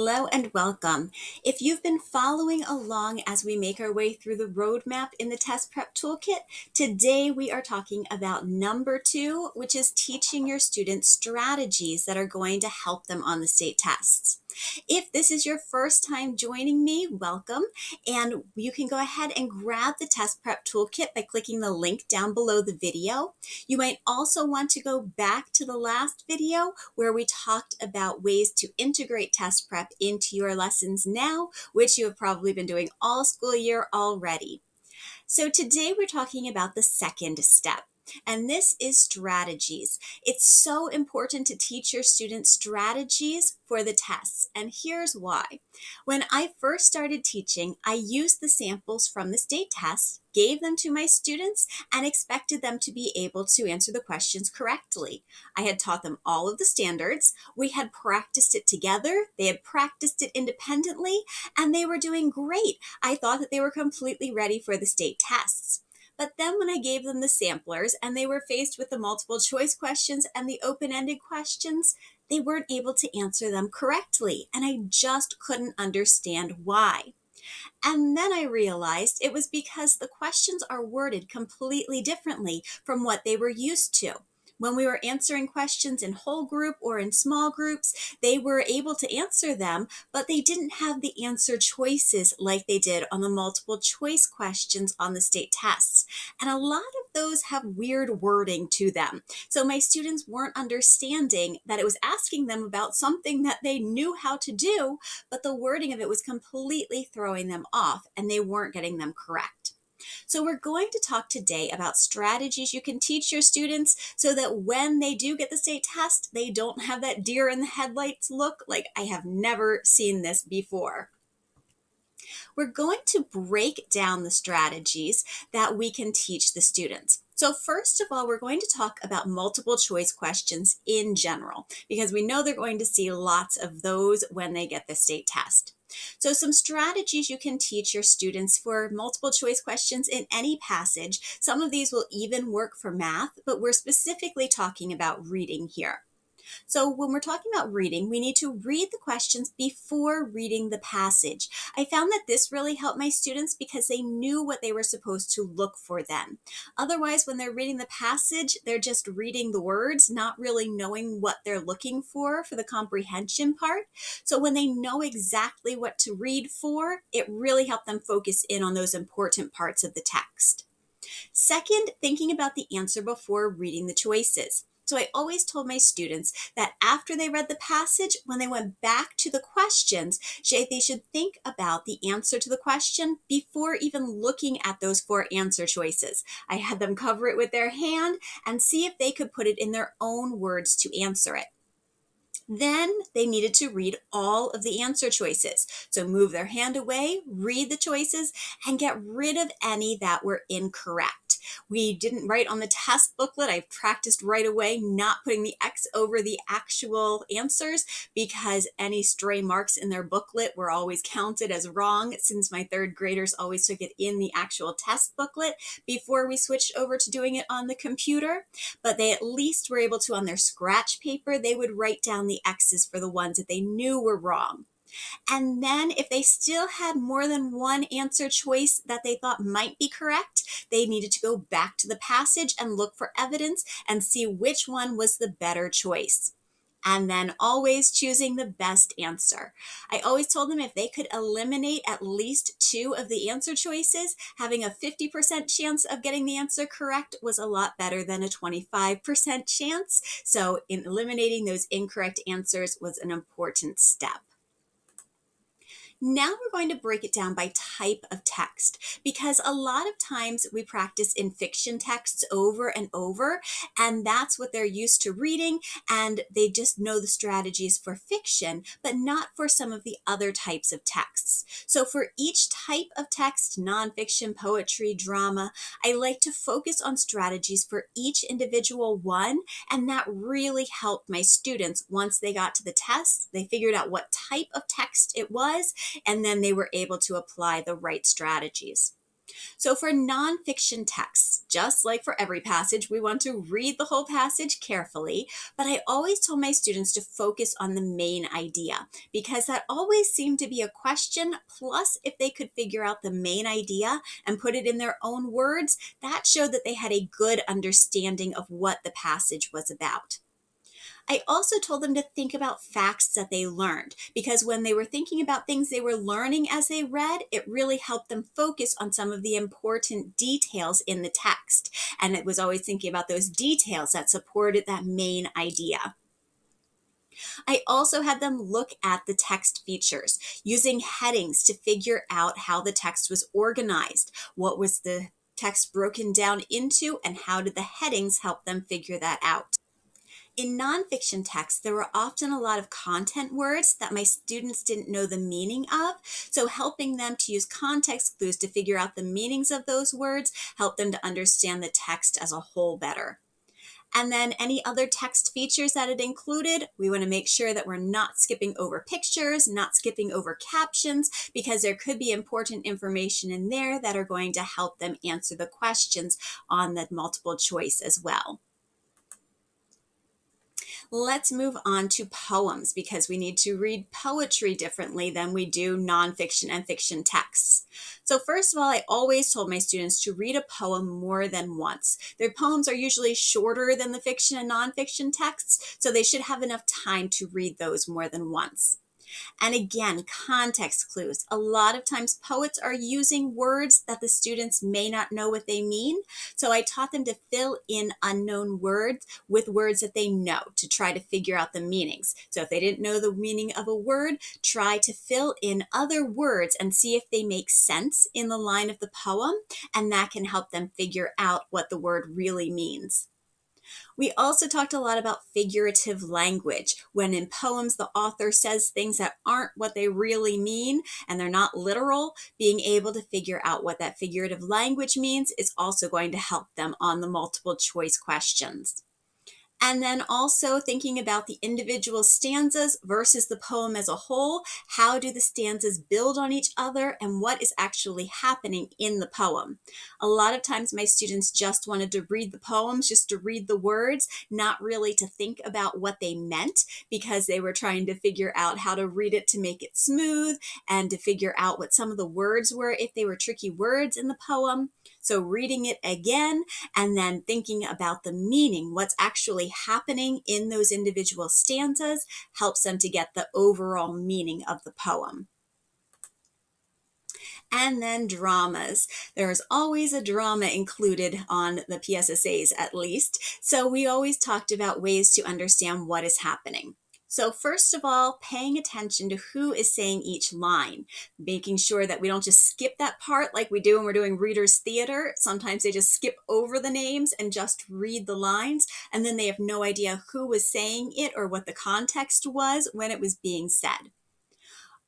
Hello and welcome. If you've been following along as we make our way through the roadmap in the Test Prep Toolkit, today we are talking about number 2, which is teaching your students strategies that are going to help them on the state tests. If this is your first time joining me, welcome. And you can go ahead and grab the Test Prep Toolkit by clicking the link down below the video. You might also want to go back to the last video where we talked about ways to integrate test prep into your lessons now, which you have probably been doing all school year already. So today we're talking about the second step. And this is strategies. It's so important to teach your students strategies for the tests. And here's why. When I first started teaching, I used the samples from the state tests, gave them to my students, and expected them to be able to answer the questions correctly. I had taught them all of the standards. We had practiced it together. They had practiced it independently, and they were doing great. I thought that they were completely ready for the state tests. But then when I gave them the samplers and they were faced with the multiple choice questions and the open-ended questions, they weren't able to answer them correctly. And I just couldn't understand why. And then I realized it was because the questions are worded completely differently from what they were used to. When we were answering questions in whole group or in small groups, they were able to answer them, but they didn't have the answer choices like they did on the multiple choice questions on the state tests. And a lot of those have weird wording to them. So my students weren't understanding that it was asking them about something that they knew how to do, but the wording of it was completely throwing them off and they weren't getting them correct. So we're going to talk today about strategies you can teach your students so that when they do get the state test, they don't have that deer in the headlights look like I have never seen this before. We're going to break down the strategies that we can teach the students. So first of all, we're going to talk about multiple choice questions in general, because we know they're going to see lots of those when they get the state test. So some strategies you can teach your students for multiple choice questions in any passage. Some of these will even work for math, but we're specifically talking about reading here. So when we're talking about reading, we need to read the questions before reading the passage. I found that this really helped my students because they knew what they were supposed to look for then. Otherwise, when they're reading the passage, they're just reading the words, not really knowing what they're looking for the comprehension part. So when they know exactly what to read for, it really helped them focus in on those important parts of the text. Second, thinking about the answer before reading the choices. So I always told my students that after they read the passage, when they went back to the questions, they should think about the answer to the question before even looking at those 4 answer choices. I had them cover it with their hand and see if they could put it in their own words to answer it. Then they needed to read all of the answer choices. So move their hand away, read the choices, and get rid of any that were incorrect. We didn't write on the test booklet. I practiced right away not putting the X over the actual answers because any stray marks in their booklet were always counted as wrong, since my 3rd graders always took it in the actual test booklet before we switched over to doing it on the computer. But they at least were able to, on their scratch paper, they would write down the X's for the ones that they knew were wrong. And then if they still had more than one answer choice that they thought might be correct, they needed to go back to the passage and look for evidence and see which one was the better choice. And then always choosing the best answer. I always told them if they could eliminate at least 2 of the answer choices, having a 50% chance of getting the answer correct was a lot better than a 25% chance. So in eliminating those incorrect answers was an important step. Now we're going to break it down by type of text, because a lot of times we practice in fiction texts over and over, and that's what they're used to reading, and they just know the strategies for fiction, but not for some of the other types of texts. So for each type of text, nonfiction, poetry, drama, I like to focus on strategies for each individual one, and that really helped my students. Once they got to the test, they figured out what type of text it was, and then they were able to apply the right strategies. So for nonfiction texts, just like for every passage, we want to read the whole passage carefully, but I always told my students to focus on the main idea because that always seemed to be a question. Plus, if they could figure out the main idea and put it in their own words, that showed that they had a good understanding of what the passage was about. I also told them to think about facts that they learned because when they were thinking about things they were learning as they read, it really helped them focus on some of the important details in the text. And it was always thinking about those details that supported that main idea. I also had them look at the text features using headings to figure out how the text was organized. What was the text broken down into, and how did the headings help them figure that out? In nonfiction texts, there were often a lot of content words that my students didn't know the meaning of. So helping them to use context clues to figure out the meanings of those words helped them to understand the text as a whole better. And then any other text features that it included, we want to make sure that we're not skipping over pictures, not skipping over captions, because there could be important information in there that are going to help them answer the questions on the multiple choice as well. Let's move on to poems because we need to read poetry differently than we do nonfiction and fiction texts. So first of all, I always told my students to read a poem more than once. Their poems are usually shorter than the fiction and nonfiction texts, so they should have enough time to read those more than once. And again, context clues. A lot of times poets are using words that the students may not know what they mean. So I taught them to fill in unknown words with words that they know to try to figure out the meanings. So if they didn't know the meaning of a word, try to fill in other words and see if they make sense in the line of the poem. And that can help them figure out what the word really means. We also talked a lot about figurative language, when in poems the author says things that aren't what they really mean and they're not literal. Being able to figure out what that figurative language means is also going to help them on the multiple choice questions. And then also thinking about the individual stanzas versus the poem as a whole. How do the stanzas build on each other and what is actually happening in the poem? A lot of times my students just wanted to read the poems, just to read the words, not really to think about what they meant because they were trying to figure out how to read it to make it smooth and to figure out what some of the words were if they were tricky words in the poem. So reading it again and then thinking about the meaning, what's actually happening in those individual stanzas, helps them to get the overall meaning of the poem. And then dramas. There's always a drama included on the PSSAs at least. So we always talked about ways to understand what is happening. So first of all, paying attention to who is saying each line, making sure that we don't just skip that part like we do when we're doing readers theater. Sometimes they just skip over the names and just read the lines, and then they have no idea who was saying it or what the context was when it was being said.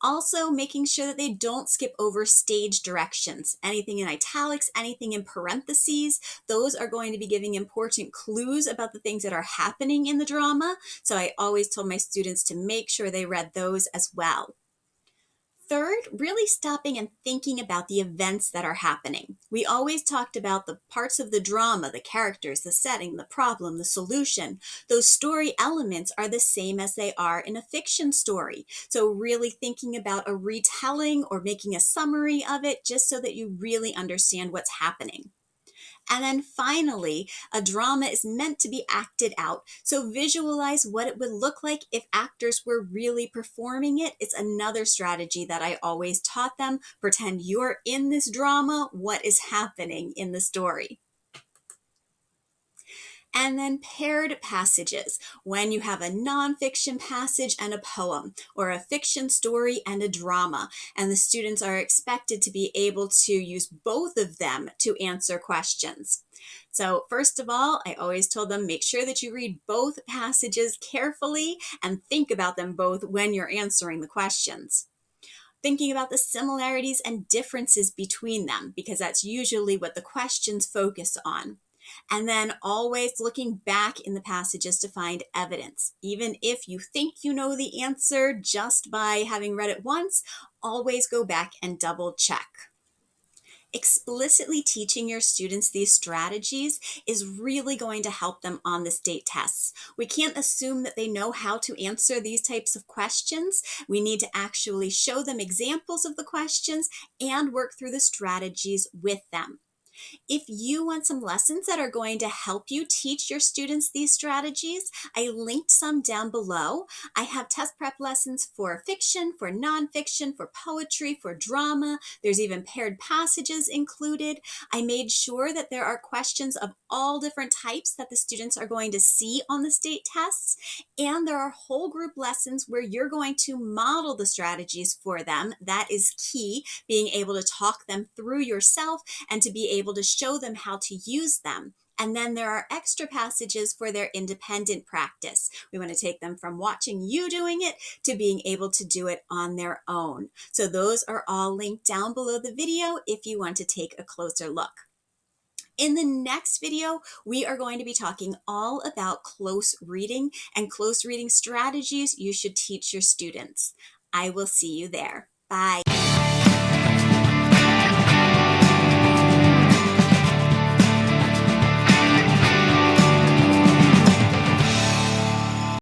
Also, making sure that they don't skip over stage directions. Anything in italics, anything in parentheses, those are going to be giving important clues about the things that are happening in the drama. So I always told my students to make sure they read those as well. Third, really stopping and thinking about the events that are happening. We always talked about the parts of the drama, the characters, the setting, the problem, the solution. Those story elements are the same as they are in a fiction story. So really thinking about a retelling or making a summary of it just so that you really understand what's happening. And then finally, a drama is meant to be acted out. So visualize what it would look like if actors were really performing it. It's another strategy that I always taught them. Pretend you're in this drama. What is happening in the story? And then paired passages, when you have a nonfiction passage and a poem, or a fiction story and a drama, and the students are expected to be able to use both of them to answer questions. So first of all, I always told them, make sure that you read both passages carefully and think about them both when you're answering the questions. Thinking about the similarities and differences between them, because that's usually what the questions focus on. And then always looking back in the passages to find evidence. Even if you think you know the answer just by having read it once, always go back and double check. Explicitly teaching your students these strategies is really going to help them on the state tests. We can't assume that they know how to answer these types of questions. We need to actually show them examples of the questions and work through the strategies with them. If you want some lessons that are going to help you teach your students these strategies, I linked some down below. I have test prep lessons for fiction, for nonfiction, for poetry, for drama. There's even paired passages included. I made sure that there are questions of all different types that the students are going to see on the state tests. And there are whole group lessons where you're going to model the strategies for them. That is key, being able to talk them through yourself and to be able to show them how to use them. And then there are extra passages for their independent practice. We want to take them from watching you doing it to being able to do it on their own. So those are all linked down below the video if you want to take a closer look. In the next video, we are going to be talking all about close reading and close reading strategies you should teach your students. I will see you there. Bye.